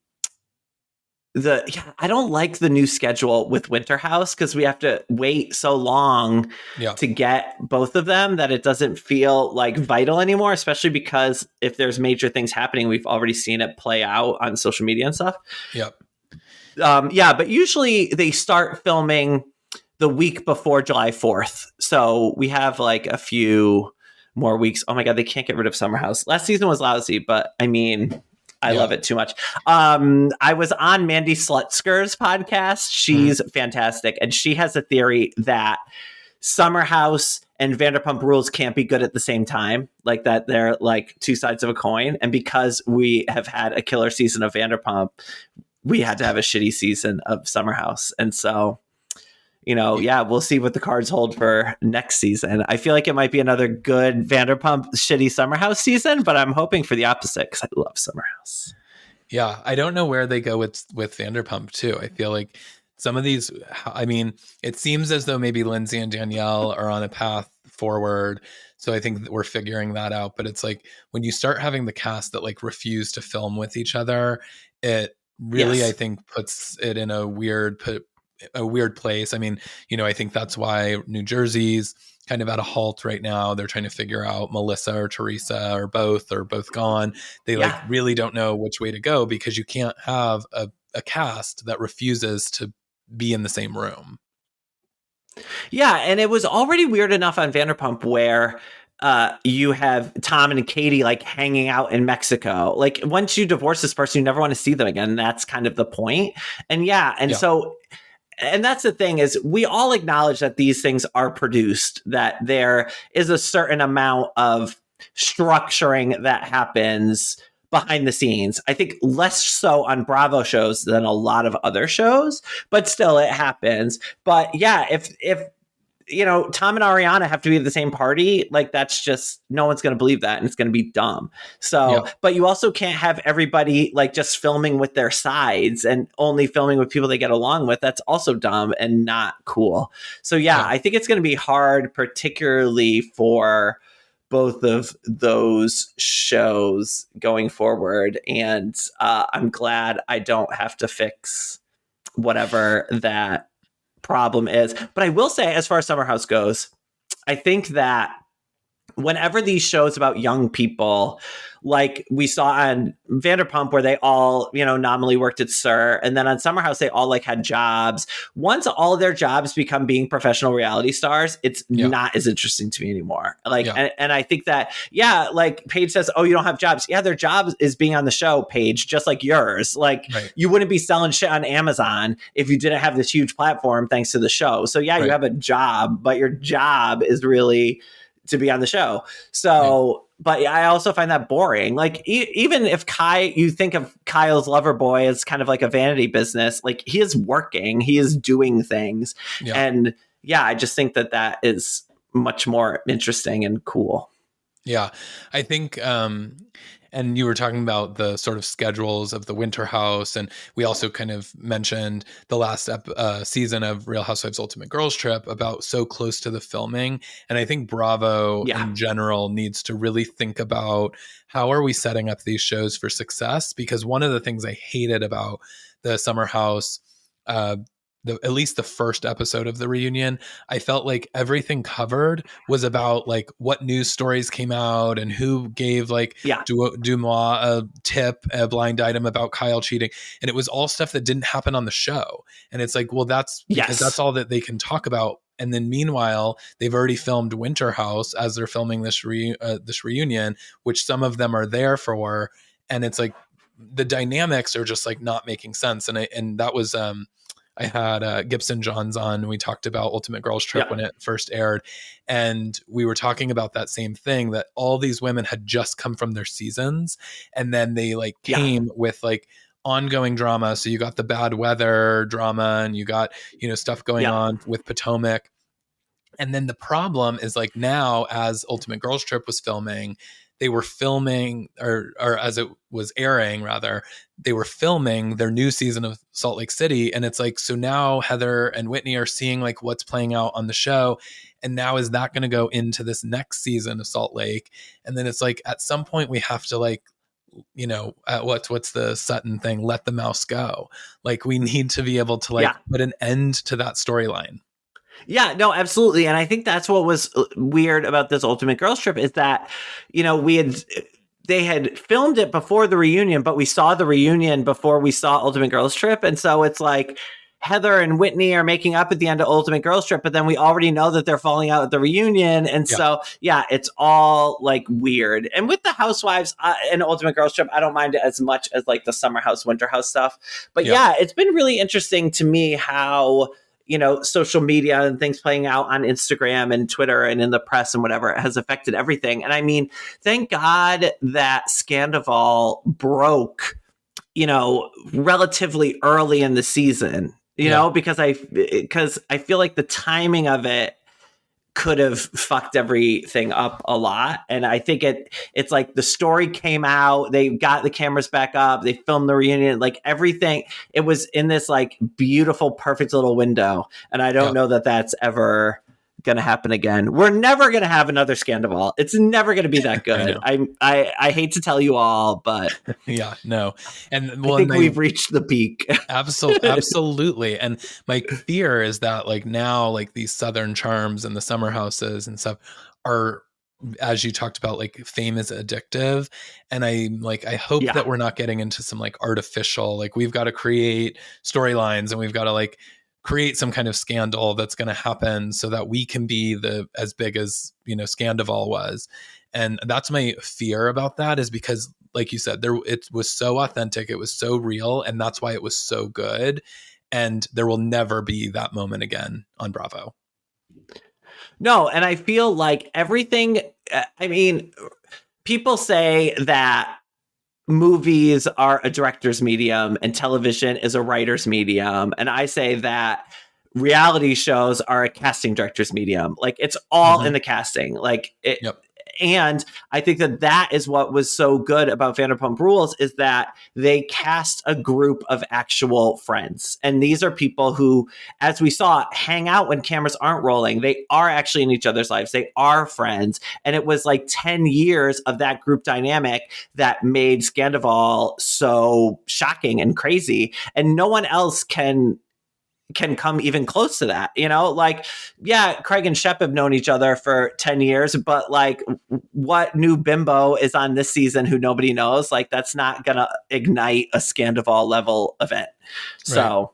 don't like the new schedule with Winter House because we have to wait so long to get both of them that it doesn't feel like vital anymore, especially because if there's major things happening, we've already seen it play out on social media and stuff. Yep. But usually they start filming the week before July 4th. So we have like a few more weeks. Oh my God, they can't get rid of Summer House. Last season was lousy, but I mean, I Yeah. love it too much. I was on Mandy Slutsker's podcast. She's fantastic. And she has a theory that Summer House and Vanderpump Rules can't be good at the same time, like that they're like two sides of a coin. And because we have had a killer season of Vanderpump, we had to have a shitty season of Summer House. And so, we'll see what the cards hold for next season. I feel like it might be another good Vanderpump shitty Summer House season, but I'm hoping for the opposite because I love Summer House. Yeah, I don't know where they go with Vanderpump too. I feel like some of these, I mean, it seems as though maybe Lindsay and Danielle are on a path forward. So I think that we're figuring that out. But it's like when you start having the cast that like refuse to film with each other, it really, Yes. I think, puts it in a weird place. I mean, I think that's why New Jersey's kind of at a halt right now. They're trying to figure out Melissa or Teresa or both gone. They like really don't know which way to go because you can't have a cast that refuses to be in the same room. Yeah, and it was already weird enough on Vanderpump where you have Tom and Katie like hanging out in Mexico. Like once you divorce this person, you never want to see them again. That's kind of the point. And so and that's the thing is we all acknowledge that these things are produced, that there is a certain amount of structuring that happens behind the scenes. I think less so on Bravo shows than a lot of other shows, but still it happens. But yeah, if Tom and Ariana have to be at the same party, like that's just, no one's going to believe that and it's going to be dumb. So, but you also can't have everybody like just filming with their sides and only filming with people they get along with. That's also dumb and not cool. So I think it's going to be hard, particularly for both of those shows going forward. And I'm glad I don't have to fix whatever that problem is. But I will say, as far as Summer House goes, I think that whenever these shows about young people, like we saw on Vanderpump where they all, nominally worked at SUR, and then on Summer House, they all like had jobs. Once all of their jobs become being professional reality stars, it's not as interesting to me anymore. Like, and I think that, like Paige says, oh, you don't have jobs. Yeah, their job is being on the show, Paige, just like yours. Like you wouldn't be selling shit on Amazon if you didn't have this huge platform thanks to the show. So you have a job, but your job is really to be on the show. So, but I also find that boring. Like even if you think of Kyle's Loverboy as kind of like a vanity business, like he is working, he is doing things. And I just think that is much more interesting and cool. Yeah, I think, and you were talking about the sort of schedules of the Winter House, and we also kind of mentioned the last season of Real Housewives Ultimate Girls Trip about so close to the filming. And I think Bravo in general needs to really think about how are we setting up these shows for success? Because one of the things I hated about the Summer House, at least the first episode of the reunion, I felt like everything covered was about like what news stories came out and who gave like Dumois a tip, a blind item about Kyle cheating. And it was all stuff that didn't happen on the show. And it's like, well, that's because that's all that they can talk about. And then meanwhile, they've already filmed Winter House as they're filming this reunion, which some of them are there for. And it's like the dynamics are just like not making sense. And that was, I had Gibson Johns on, and we talked about Ultimate Girls Trip when it first aired. And we were talking about that same thing, that all these women had just come from their seasons. And then they like came with like ongoing drama. So you got the bad weather drama and you got, stuff going on with Potomac. And then the problem is like now as Ultimate Girls Trip was filming, they were filming or as it was airing rather, they were filming their new season of Salt Lake City. And it's like, so now Heather and Whitney are seeing like what's playing out on the show. And now is that going to go into this next season of Salt Lake? And then it's like, at some point we have to like, what's the Sutton thing? Let the mouse go. Like we need to be able to like put an end to that storyline. Yeah, no, absolutely. And I think that's what was weird about this Ultimate Girls Trip is that, they had filmed it before the reunion, but we saw the reunion before we saw Ultimate Girls Trip. And so it's like, Heather and Whitney are making up at the end of Ultimate Girls Trip, but then we already know that they're falling out at the reunion. And Yeah. so, yeah, it's all like weird. And with the Housewives and Ultimate Girls Trip, I don't mind it as much as like the Summer House, Winter House stuff. But yeah, it's been really interesting to me how, you know, social media and things playing out on Instagram and Twitter and in the press and whatever has affected everything. And I mean, thank God that Scandival broke, you know, relatively early in the season, you know, because I feel like the timing of it could have fucked everything up a lot. And I think it's like the story came out, they got the cameras back up, they filmed the reunion, like everything. It was in this like beautiful, perfect little window. And I don't know that that's ever going to happen again. We're never going to have another Scandival. It's never going to be that good. I hate to tell you all, but yeah, no. And I think we've reached the peak. Absolutely. And my fear is that like now, like these Southern charms and the summer houses and stuff are, as you talked about, like fame is addictive. And I hope that we're not getting into some like artificial, like we've got to create storylines and we've got to like create some kind of scandal that's going to happen so that we can be as big as, you know, Scandival was. And that's my fear about that, is because like you said, it was so authentic, it was so real, and that's why it was so good. And there will never be that moment again on Bravo. No, and I feel like everything, I mean, people say that movies are a director's medium and television is a writer's medium. And I say that reality shows are a casting director's medium. Like it's all in the casting. Like it. And I think that is what was so good about Vanderpump Rules, is that they cast a group of actual friends. And these are people who, as we saw, hang out when cameras aren't rolling. They are actually in each other's lives. They are friends. And it was like 10 years of that group dynamic that made Scandival so shocking and crazy. And no one else can come even close to that, you know? Like, yeah, Craig and Shep have known each other for 10 years, but like what new bimbo is on this season who nobody knows? Like that's not gonna ignite a Scandival level event. So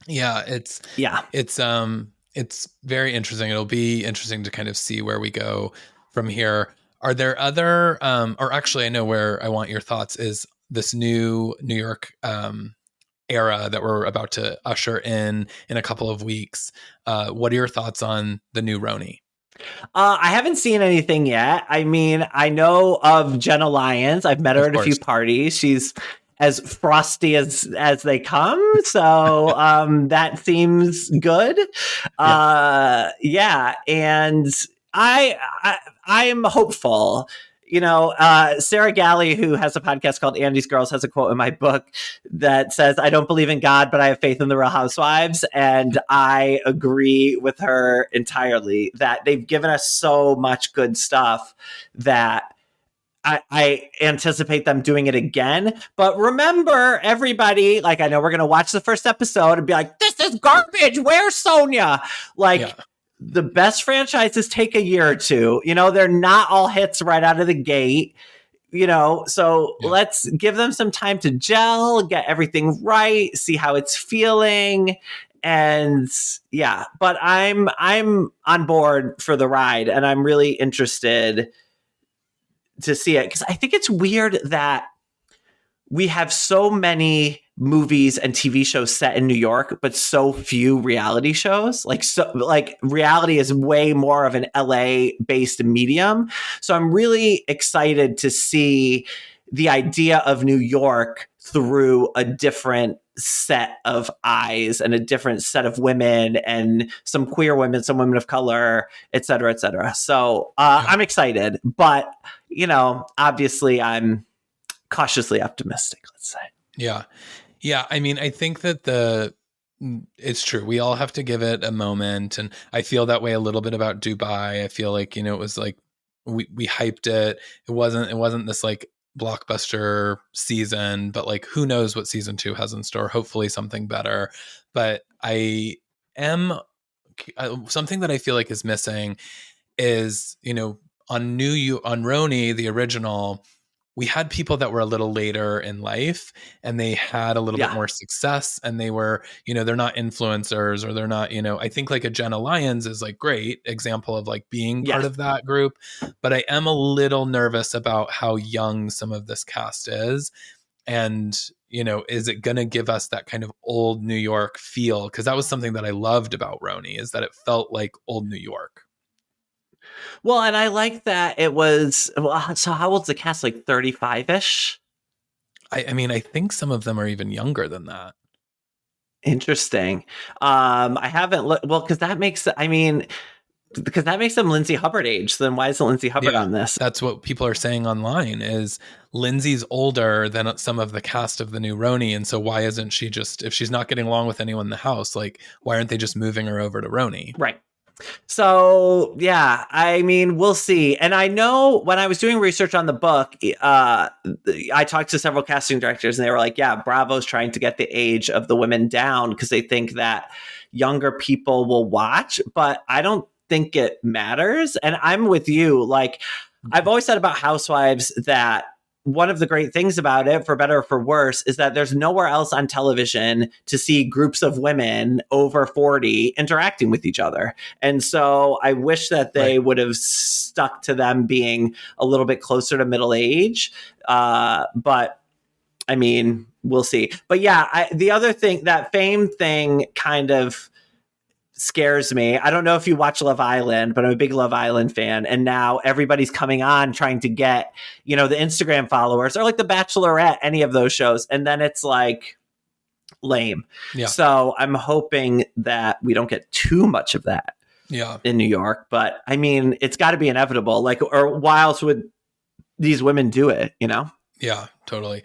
yeah, it's very interesting. It'll be interesting to kind of see where we go from here. Are there other or actually I know where I want your thoughts is this new New York era that we're about to usher in a couple of weeks. What are your thoughts on the new Roni? I haven't seen anything yet. I mean, I know of Jenna Lyons. I've met her at a few parties. She's as frosty as they come. So that seems good. Yeah. And I'm hopeful. You know, Sarah Galley, who has a podcast called Andy's Girls, has a quote in my book that says, "I don't believe in God, but I have faith in the Real Housewives." And I agree with her entirely that they've given us so much good stuff that I anticipate them doing it again. But remember, everybody, like, I know we're going to watch the first episode and be like, this is garbage. Where's Sonia? Like, the best franchises take a year or two. You know, they're not all hits right out of the gate. You know, so let's give them some time to gel, get everything right, see how it's feeling. And yeah, but I'm on board for the ride, and I'm really interested to see it, because I think it's weird that we have so many movies and TV shows set in New York, but so few reality shows. Like reality is way more of an LA based medium. So I'm really excited to see the idea of New York through a different set of eyes and a different set of women and some queer women, some women of color, et cetera, et cetera. So I'm excited, but you know, obviously I'm cautiously optimistic, let's say. Yeah. Yeah. I mean, I think that it's true. We all have to give it a moment. And I feel that way a little bit about Dubai. I feel like, you know, it was like, we hyped it. It wasn't this like blockbuster season, but like, who knows what season 2 has in store, hopefully something better. But something that I feel like is missing is, you know, on Roni, the original, we had people that were a little later in life and they had a little bit Yeah. more success, and they were, they're not influencers, or they're not, I think like a Jenna Lyons is like great example of like being part Yes. of that group. But I am a little nervous about how young some of this cast is. And, is it going to give us that kind of old New York feel? Because that was something that I loved about Roni, is that it felt like old New York. Well, and I like that it was, well, so how old's the cast? Like 35-ish? I mean, I think some of them are even younger than that. Interesting. I haven't looked, well, because that makes them Lindsay Hubbard age. So then why isn't Lindsay Hubbard on this? That's what people are saying online, is Lindsay's older than some of the cast of the new Roni. And so why isn't she just, if she's not getting along with anyone in the house, like, why aren't they just moving her over to Roni? Right. So, yeah, I mean, we'll see. And I know when I was doing research on the book, I talked to several casting directors and they were like, yeah, Bravo's trying to get the age of the women down because they think that younger people will watch. But I don't think it matters. And I'm with you. Like, I've always said about Housewives that one of the great things about it, for better or for worse, is that there's nowhere else on television to see groups of women over 40 interacting with each other. And so I wish that they would have stuck to them being a little bit closer to middle age. But I mean, we'll see. But yeah, the other thing, that fame thing kind of scares me. I don't know if you watch Love Island, but I'm a big Love Island fan. And now everybody's coming on trying to get, the Instagram followers, or like The Bachelorette, any of those shows. And then it's like lame. Yeah. So I'm hoping that we don't get too much of that in New York. But I mean, it's got to be inevitable. Like, or why else would these women do it, Yeah, totally.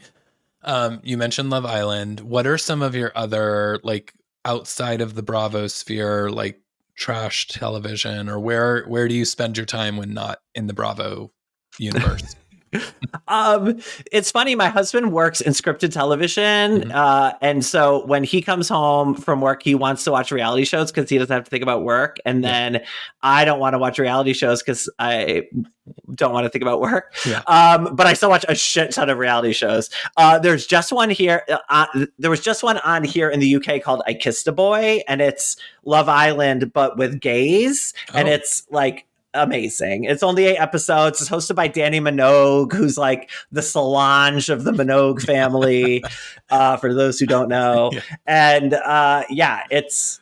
You mentioned Love Island. What are some of your other, like, outside of the Bravo sphere, like trash television, or where do you spend your time when not in the Bravo universe? It's funny. My husband works in scripted television. And so when he comes home from work, he wants to watch reality shows because he doesn't have to think about work. And then I don't want to watch reality shows because I don't want to think about work. But I still watch a shit ton of reality shows. There's just one here. There was just one on here in the UK called I Kissed a Boy, and it's Love Island, but with gays. And it's like amazing. It's only 8 episodes. It's hosted by Danny Minogue, who's like the Solange of the Minogue family, for those who don't know. And it's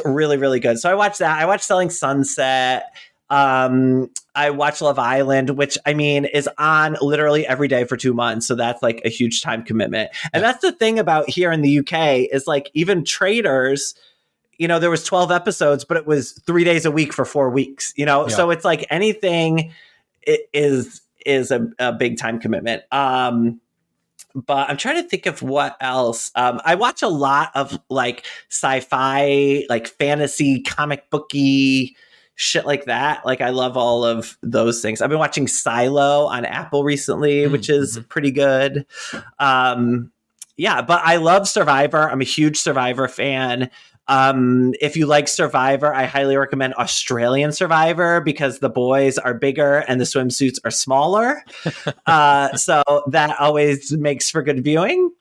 really, really good. So I watched that. I watched Selling Sunset. I watch Love Island, which I mean is on literally every day for 2 months. So that's like a huge time commitment. And that's the thing about here in the UK is like even Traitors, there was 12 episodes, but it was 3 days a week for 4 weeks, So it's like anything is a big time commitment. But I'm trying to think of what else. I watch a lot of like sci-fi, like fantasy, comic booky shit like that. Like I love all of those things. I've been watching Silo on Apple recently, which is pretty good. But I love Survivor. I'm a huge Survivor fan. If you like Survivor, I highly recommend Australian Survivor because the boys are bigger and the swimsuits are smaller. So that always makes for good viewing.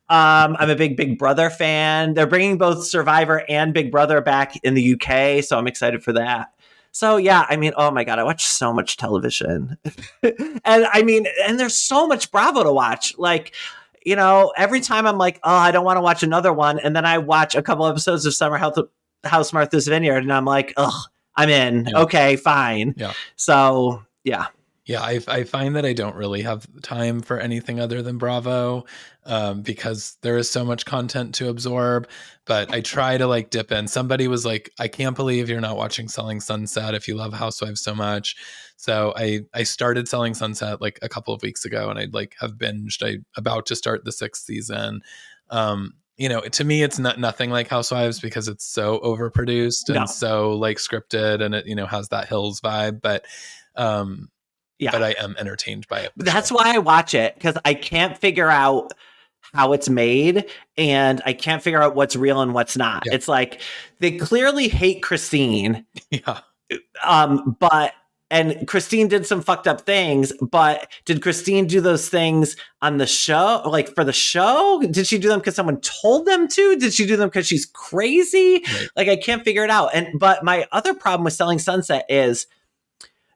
I'm a big Big Brother fan. They're bringing both Survivor and Big Brother back in the UK, so I'm excited for that. So yeah, I mean, oh my God, I watch so much television. and there's so much Bravo to watch. Like, every time I'm like, oh, I don't want to watch another one. And then I watch a couple episodes of Summer House Martha's Vineyard and I'm like, ugh, I'm in. Yeah. Okay, fine. Yeah. So, yeah. Yeah, I find that I don't really have time for anything other than Bravo because there is so much content to absorb. But I try to like dip in. Somebody was like, I can't believe you're not watching Selling Sunset if you love Housewives so much. So I started Selling Sunset like a couple of weeks ago, and I'd like have binged. I'm about to start the 6th season. To me, it's nothing like Housewives because it's so overproduced and so like scripted, and it has that Hills vibe. But but I am entertained by it. That's why I watch it, because I can't figure out how it's made and I can't figure out what's real and what's not. It's like they clearly hate Christine. But and Christine did some fucked up things, but did Christine do those things on the show? Like for the show? Did she do them because someone told them to? Did she do them because she's crazy? Right. Like I can't figure it out. But my other problem with Selling Sunset is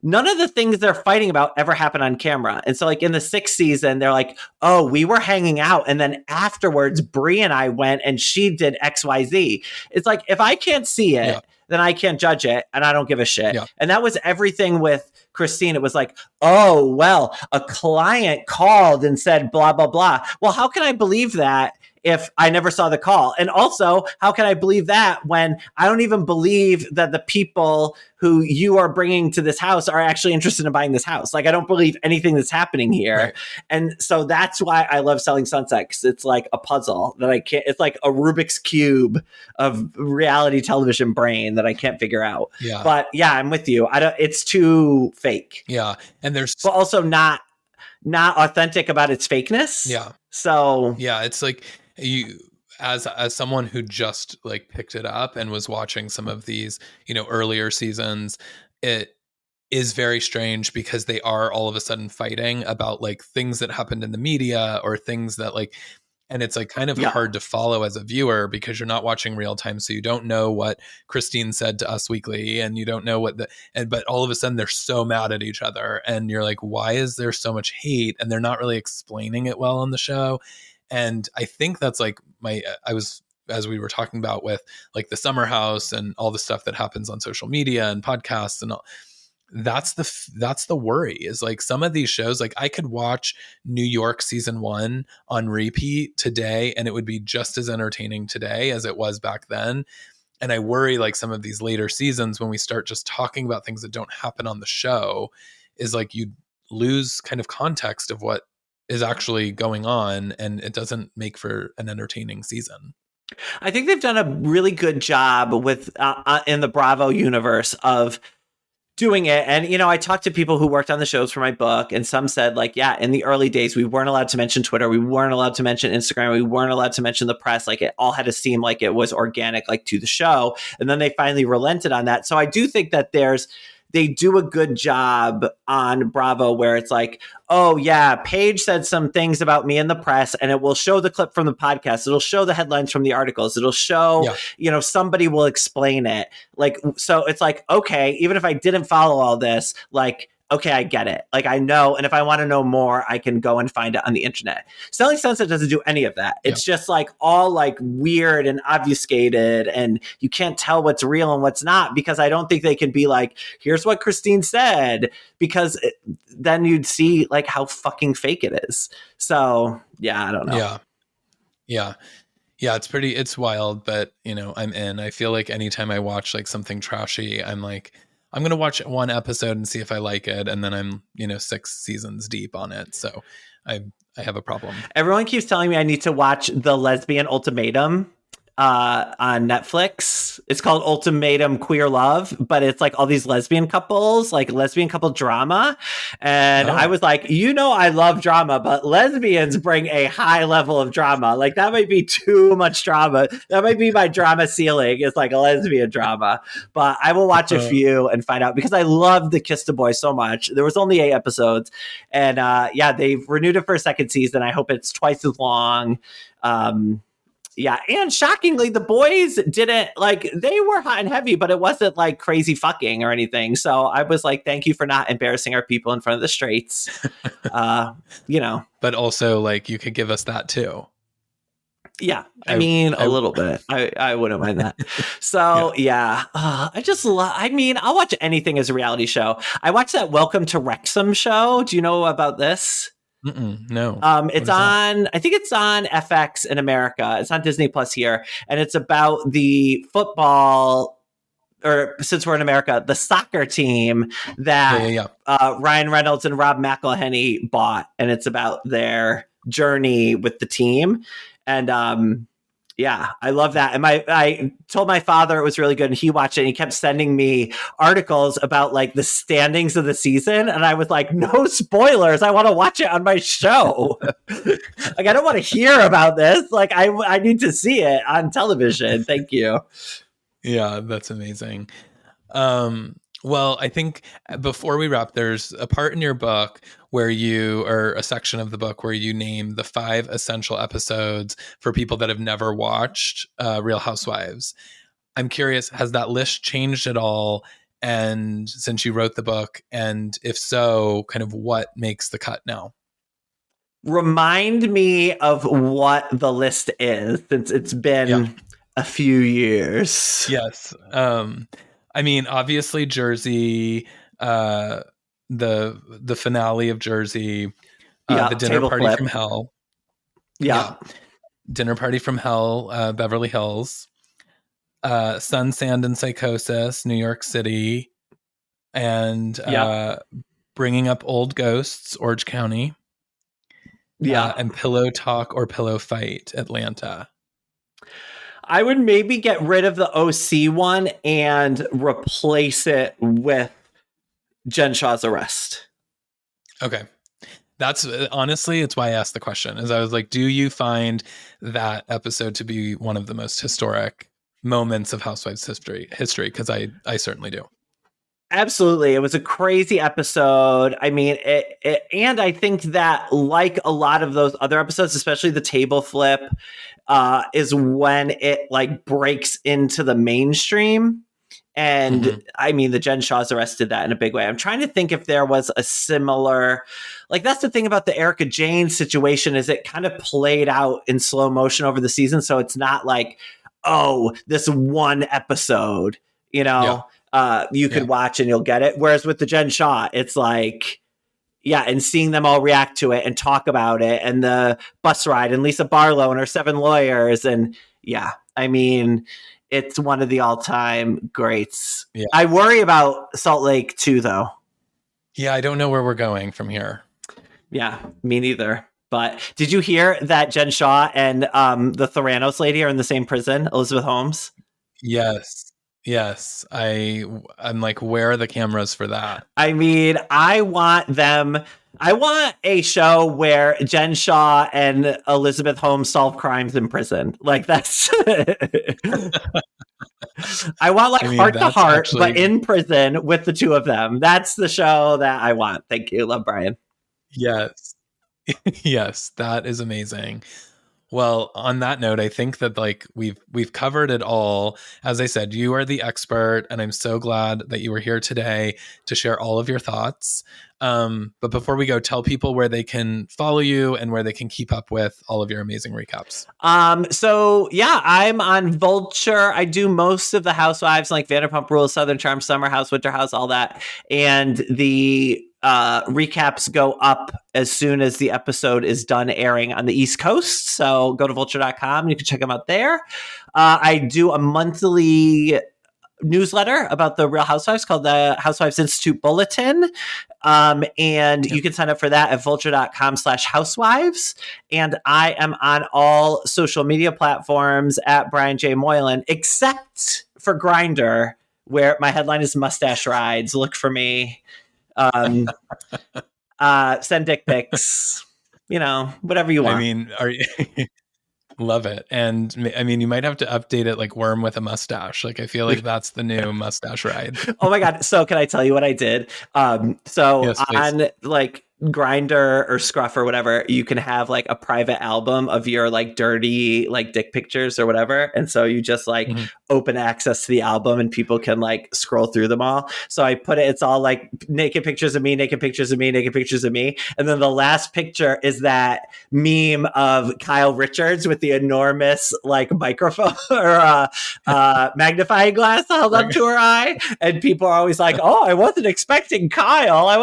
none of the things they're fighting about ever happen on camera. And so like in the 6th season, they're like, oh, we were hanging out. And then afterwards, Brie and I went and she did XYZ. It's like, if I can't see it, then I can't judge it. And I don't give a shit. Yeah. And that was everything with Christine. It was like, oh, well, a client called and said, blah, blah, blah. Well, how can I believe that if I never saw the call? And also, how can I believe that when I don't even believe that the people who you are bringing to this house are actually interested in buying this house? Like, I don't believe anything that's happening here. Right. And so that's why I love Selling Sunset, because it's like a puzzle that I can't, it's like a Rubik's Cube of reality television brain that I can't figure out. Yeah. But yeah, I'm with you. It's too fake. Yeah. And there's but also not authentic about its fakeness. Yeah. So yeah, it's like you, as someone who just like picked it up and was watching some of these, earlier seasons, it is very strange because they are all of a sudden fighting about like things that happened in the media or things that like, and it's like kind of hard to follow as a viewer because you're not watching real time. So you don't know what Christine said to Us Weekly and you don't know but all of a sudden they're so mad at each other and you're like, why is there so much hate? And they're not really explaining it well on the show. And I think that's like as we were talking about with like the Summer House and all the stuff that happens on social media and podcasts and all, that's the worry is like some of these shows, like I could watch New York season 1 on repeat today and it would be just as entertaining today as it was back then. And I worry like some of these later seasons when we start just talking about things that don't happen on the show is like you lose kind of context of what is actually going on and it doesn't make for an entertaining season. I think they've done a really good job with in the Bravo universe of doing it. And, I talked to people who worked on the shows for my book and some said like, yeah, in the early days, we weren't allowed to mention Twitter. We weren't allowed to mention Instagram. We weren't allowed to mention the press. Like it all had to seem like it was organic, like to the show. And then they finally relented on that. So I do think that they do a good job on Bravo where it's like, oh yeah, Paige said some things about me in the press and it will show the clip from the podcast. It'll show the headlines from the articles. It'll show, somebody will explain it. Like, so it's like, okay, even if I didn't follow all this, like, okay, I get it. Like I know. And if I want to know more, I can go and find it on the internet. Selling Sunset doesn't do any of that. It's just like all like weird and obfuscated and you can't tell what's real and what's not because I don't think they can be like, here's what Christine said, because then you'd see like how fucking fake it is. So yeah, I don't know. Yeah. It's wild, but I'm in. I feel like anytime I watch like something trashy, I'm like, I'm going to watch one episode and see if I like it. And then I'm, 6 seasons deep on it. So I have a problem. Everyone keeps telling me I need to watch The Lesbian Ultimatum on Netflix. It's called Ultimatum Queer Love, but it's like all these lesbian couples, like lesbian couple drama. And I was like, I love drama, but lesbians bring a high level of drama. Like that might be too much drama. That might be my drama ceiling. It's like a lesbian drama, but I will watch a few and find out because I love the Kiss the Boy so much. There was only 8 episodes and they've renewed it for a second season. I hope it's twice as long. Yeah, and shockingly, the boys didn't they were hot and heavy, but it wasn't like crazy fucking or anything. So I was like, thank you for not embarrassing our people in front of the straights. But also like you could give us that too. Yeah, I mean, a little bit. I wouldn't mind that. So I just I'll watch anything as a reality show. I watched that Welcome to Wrexham show. Do you know about this? No. It's on, I think it's on FX in America. It's on Disney Plus here. And it's about the football, or since we're in America, the soccer team that Ryan Reynolds and Rob McElhenney bought. And it's about their journey with the team. And I love that. And I told my father it was really good and he watched it and he kept sending me articles about like the standings of the season. And I was like, no spoilers. I want to watch it on my show. Like, I don't want to hear about this. Like I need to see it on television. Thank you. Yeah, that's amazing. Well, I think before we wrap, there's a part in your book where or a section of the book where you name the 5 essential episodes for people that have never watched Real Housewives. I'm curious, has that list changed at all? And since you wrote the book, and if so, kind of what makes the cut now? Remind me of what the list is, since it's Yeah. been a few years. Yes. I mean, obviously Jersey, uh, the finale of Jersey, Yeah, the dinner table party flip. from hell. Yeah. Yeah, Dinner Party from Hell, Beverly Hills, Sun, Sand, and Psychosis, New York City, and yeah, Bringing Up Old Ghosts, Orange County, yeah. and Pillow Talk or Pillow Fight, Atlanta. I would maybe get rid of the OC one and replace it with Jen Shaw's arrest. Okay. That's honestly, it's why I asked the question. Is I was like, do you find that episode to be one of the most historic moments of Housewives history? Because I certainly do. Absolutely. It was a crazy episode. I mean, and I think that, like a lot of those other episodes, especially the table flip, is when it like breaks into the mainstream. And I mean, the Jen Shaw's arrest did that in a big way. I'm trying to think if there was a similar, like, that's the thing about the Erica Jane situation, is it kind of played out in slow motion over the season. So it's not like, oh, this one episode, you know, you could watch and you'll get it. Whereas with the Jen Shaw, it's like, yeah, and seeing them all react to it and talk about it, and the bus ride, and Lisa Barlow and her 7 lawyers. And yeah, I mean, it's one of the all-time greats. Yeah. I worry about Salt Lake too, though. Yeah, I don't know where we're going from here. Yeah, me neither. But did you hear that Jen Shaw and the Theranos lady are in the same prison, Elizabeth Holmes? Yes. Yes. I'm like, where are the cameras for that? I mean, I want a show where Jen Shaw and Elizabeth Holmes solve crimes in prison. Like, that's I want like Heart to Heart, but in prison with the two of them. That's the show that I want. Thank you. Love, Brian. Yes. Yes, that is amazing. Well, on that note, I think that like we've covered it all. As I said, you are the expert, and I'm so glad that you were here today to share all of your thoughts. But before we go, tell people where they can follow you and where they can keep up with all of your amazing recaps. So yeah, I'm on Vulture. I do most of the Housewives, like Vanderpump Rules, Southern Charm, Summer House, Winter House, all that, and the recaps go up as soon as the episode is done airing on the East Coast. So go to vulture.com. You can check them out there. I do a monthly newsletter about the Real Housewives called the Housewives Institute Bulletin. And you can sign up for that at vulture.com/housewives. And I am on all social media platforms at Brian J. Moylan, except for Grindr, where my headline is Mustache Rides. Look for me. Send dick pics, whatever you want. I mean, love it. And I mean, you might have to update it like Worm with a mustache. Like, I feel like that's the new mustache ride. Oh my God. So can I tell you what I did? Yes, on like Grindr or Scruff or whatever, you can have like a private album of your like dirty like dick pictures or whatever. And so you just like open access to the album and people can like scroll through them all. So I put it, it's all like naked pictures of me, naked pictures of me, naked pictures of me. And then the last picture is that meme of Kyle Richards with the enormous like microphone or magnifying glass held up to her eye. And people are always like, oh, I wasn't expecting Kyle.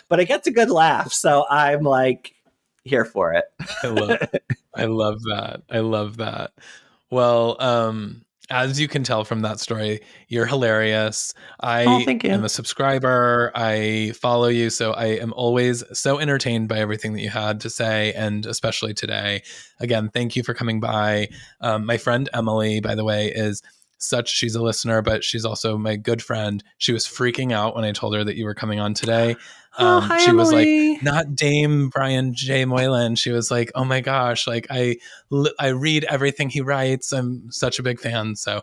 But it gets a good laugh. So I'm like here for it. I love that. I love that. Well, as you can tell from that story, you're hilarious. Thank you. am a subscriber. I follow you. So I am always so entertained by everything that you had to say, and especially today. Again, thank you for coming by. My friend Emily, by the way, she's a listener, but she's also my good friend. She was freaking out when I told her that you were coming on today. Hi, she Emily. was like, not Dame Brian J. Moylan. She was like, oh my gosh, like I read everything he writes. I'm such a big fan. So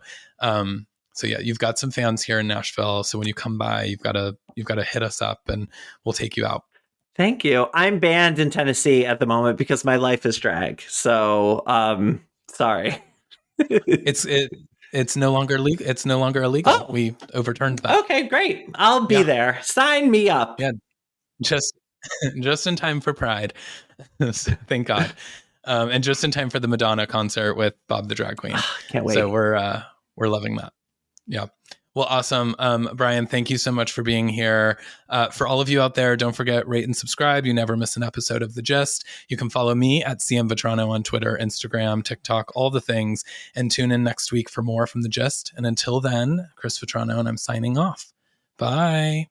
So yeah, you've got some fans here in Nashville. So when you come by, you've got to hit us up and we'll take you out. Thank you. I'm banned in Tennessee at the moment because my life is drag. So, sorry. It's no longer legal. It's no longer illegal. Oh, we overturned that. Okay, great. I'll be there. Sign me up. Yeah, just in time for Pride. Thank God. And just in time for the Madonna concert with Bob the Drag Queen. Can't wait. So we're loving that. Yeah. Well, awesome. Brian, thank you so much for being here. For all of you out there, don't forget, rate and subscribe. You never miss an episode of The Gist. You can follow me at CM Vetrano on Twitter, Instagram, TikTok, all the things, and tune in next week for more from The Gist. And until then, Chris Vetrano, and I'm signing off. Bye.